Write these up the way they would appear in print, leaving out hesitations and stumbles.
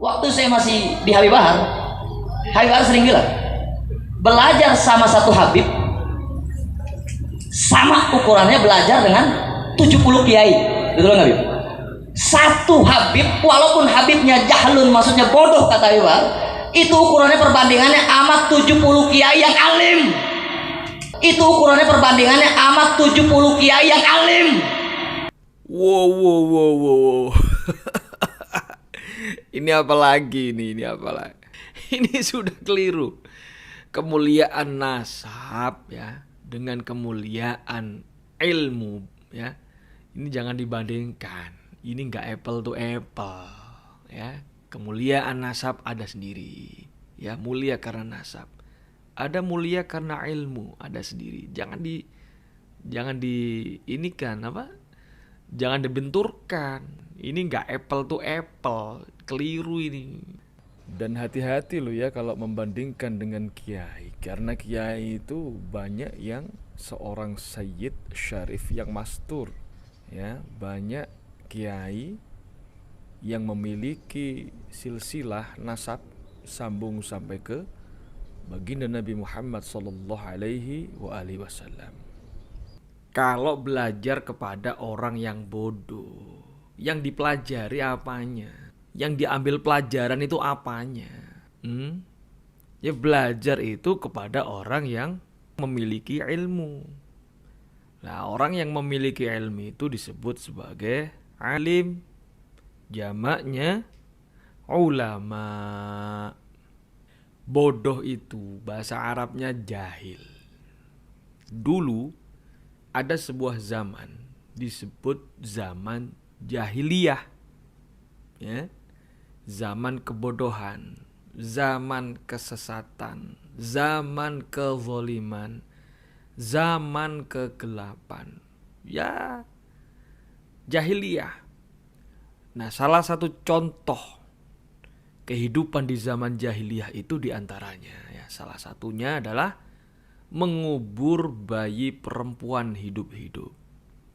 Waktu saya masih di Habib Bahar sering bilang, belajar sama satu Habib sama ukurannya belajar dengan 70 kiai. Betul nggak, Habib? Satu Habib, walaupun Habibnya jahlun, maksudnya bodoh, kata Habib Bahar, itu ukurannya perbandingannya amat 70 kiai yang alim. Itu ukurannya perbandingannya amat 70 kiai yang alim. Wow. Ini apa lagi nih? Ini apa lagi? Ini sudah keliru. Kemuliaan nasab ya dengan kemuliaan ilmu ya. Ini jangan dibandingkan. Ini enggak apple to apple ya. Kemuliaan nasab ada sendiri. Ya, mulia karena nasab. Ada mulia karena ilmu, ada sendiri. Jangan di ini kan apa? Jangan dibenturkan. Ini enggak apple to apple. Keliru ini. Dan hati-hati lo ya kalau membandingkan dengan kiai, karena kiai itu banyak yang seorang sayyid syarif yang mastur ya, banyak kiai yang memiliki silsilah nasab sambung sampai ke baginda Nabi Muhammad sallallahu alaihi wasallam. Kalau belajar kepada orang yang bodoh, yang dipelajari apanya? Yang diambil pelajaran itu apanya? Ya belajar itu kepada orang yang memiliki ilmu. Nah, orang yang memiliki ilmu itu disebut sebagai alim. Jamaknya ulama. Bodoh itu bahasa Arabnya jahil. Dulu ada sebuah zaman disebut zaman jahiliyah. Ya. Zaman kebodohan, zaman kesesatan, zaman kezaliman, zaman kegelapan. Ya, jahiliyah. Nah, salah satu contoh kehidupan di zaman jahiliyah itu diantaranya ya, salah satunya adalah mengubur bayi perempuan hidup-hidup,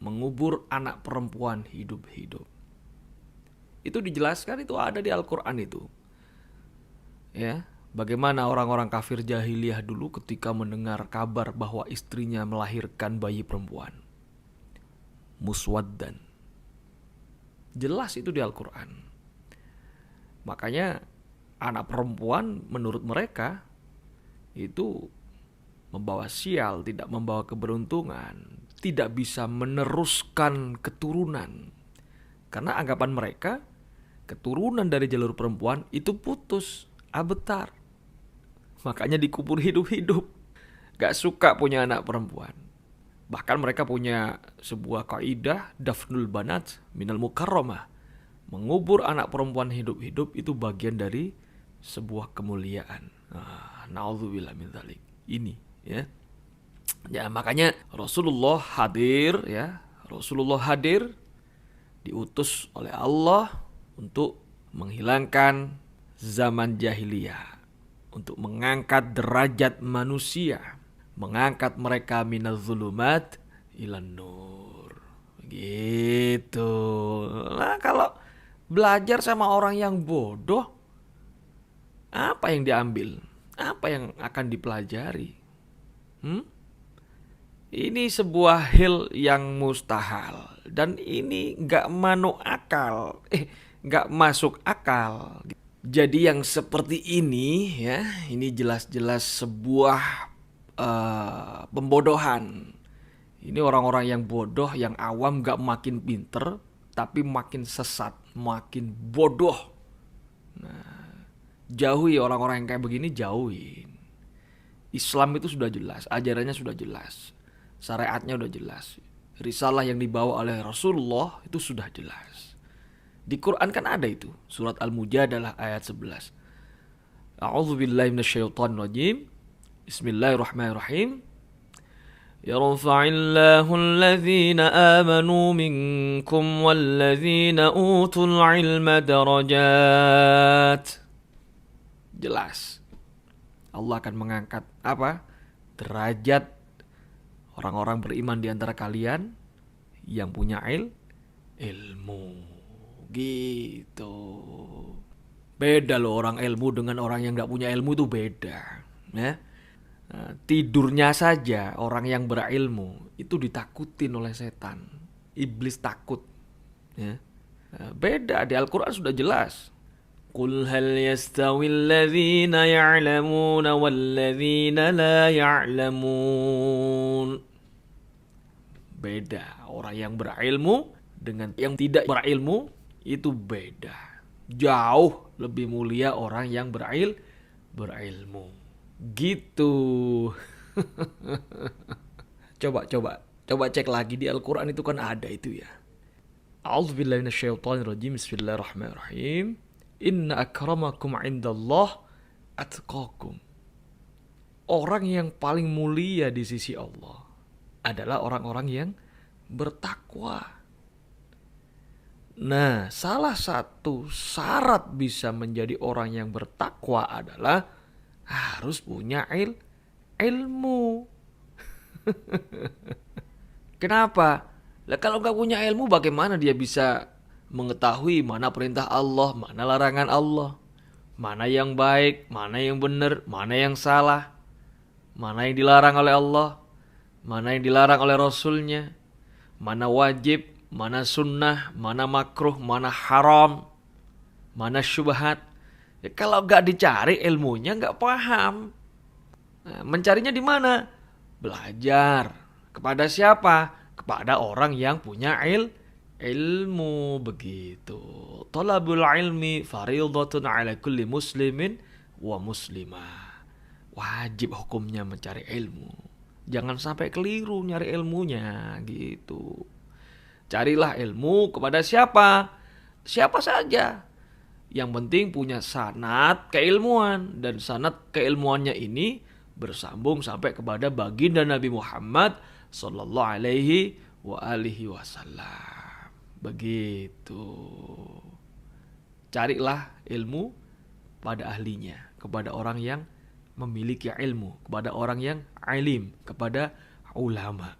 mengubur anak perempuan hidup-hidup. Itu dijelaskan, itu ada di Al-Quran itu. Ya, bagaimana orang-orang kafir jahiliyah dulu ketika mendengar kabar bahwa istrinya melahirkan bayi perempuan. Muswaddan. Jelas itu di Al-Quran. Makanya anak perempuan menurut mereka itu membawa sial, tidak membawa keberuntungan, tidak bisa meneruskan keturunan. Karena anggapan mereka keturunan dari jalur perempuan itu putus, abetar. Makanya dikubur hidup-hidup. Gak suka punya anak perempuan. Bahkan mereka punya sebuah kaidah, dafnul banat minal mukarramah. Mengubur anak perempuan hidup-hidup itu bagian dari sebuah kemuliaan. Na'udzubillah min dzalik. Ini ya. Ya, makanya Rasulullah hadir ya. Rasulullah hadir diutus oleh Allah untuk menghilangkan zaman jahiliyah, untuk mengangkat derajat manusia, mengangkat mereka minaz zulumat ilan nur. Gitu. Nah, kalau belajar sama orang yang bodoh, apa yang diambil? Apa yang akan dipelajari? Ini sebuah hal yang mustahil dan ini gak gak masuk akal. Jadi yang seperti ini ya, ini jelas-jelas sebuah pembodohan. Ini orang-orang yang bodoh, yang awam, gak makin pinter, tapi makin sesat, makin bodoh. Nah, jauhi orang-orang yang kayak begini, jauhin. Islam itu sudah jelas, ajarannya sudah jelas, syariatnya sudah jelas, risalah yang dibawa oleh Rasulullah itu sudah jelas. Di Quran kan ada itu, surat Al-Mujadalah ayat 11. A'udzubillahi minasyaitonirrajim. Bismillahirrahmanirrahim. Yarfa'illahu alladhina amanu minkum walladhina utul ilma darajat. Jelas. Allah akan mengangkat apa? Derajat orang-orang beriman di antara kalian yang punya ilmu. Gitu. Beda loh orang ilmu dengan orang yang nggak punya ilmu itu beda. Ya. Nah, tidurnya saja orang yang berilmu itu ditakutin oleh setan. Iblis takut. Ya. Nah, beda di Al-Quran sudah jelas. Qul hal yastawil ladzina ya'lamuna wal ladzina la ya'lamun. Beda. Orang yang berilmu dengan yang tidak berilmu itu beda. Jauh lebih mulia orang yang berilmu. Gitu. Coba cek lagi di Al-Quran itu kan ada itu ya. A'udzubillahi minasyaitonirrajim. Bismillahirrahmanirrahim. Inna akramakum indallah atqakum. Orang yang paling mulia di sisi Allah adalah orang-orang yang bertakwa. Nah, salah satu syarat bisa menjadi orang yang bertakwa adalah harus punya ilmu. Kenapa? Lah kalau nggak punya ilmu bagaimana dia bisa mengetahui mana perintah Allah, mana larangan Allah, mana yang baik, mana yang benar, mana yang salah, mana yang dilarang oleh Allah, mana yang dilarang oleh Rasulnya, mana wajib, mana sunnah, mana makruh, mana haram, mana syubhat. Ya, kalau nggak dicari ilmunya nggak paham. Nah, mencarinya di mana? Belajar. Kepada siapa? Kepada orang yang punya ilmu begitu. Talabul ilmi fardhatun ala kulli muslimin wa muslimah. Wajib hukumnya mencari ilmu. Jangan sampai keliru nyari ilmunya gitu. Carilah ilmu kepada siapa? Siapa saja. Yang penting punya sanad keilmuan. Dan sanad keilmuannya ini bersambung sampai kepada baginda Nabi Muhammad sallallahu alaihi wa alihi wasallam. Begitu. Carilah ilmu pada ahlinya, kepada orang yang memiliki ilmu, kepada orang yang alim, kepada ulama.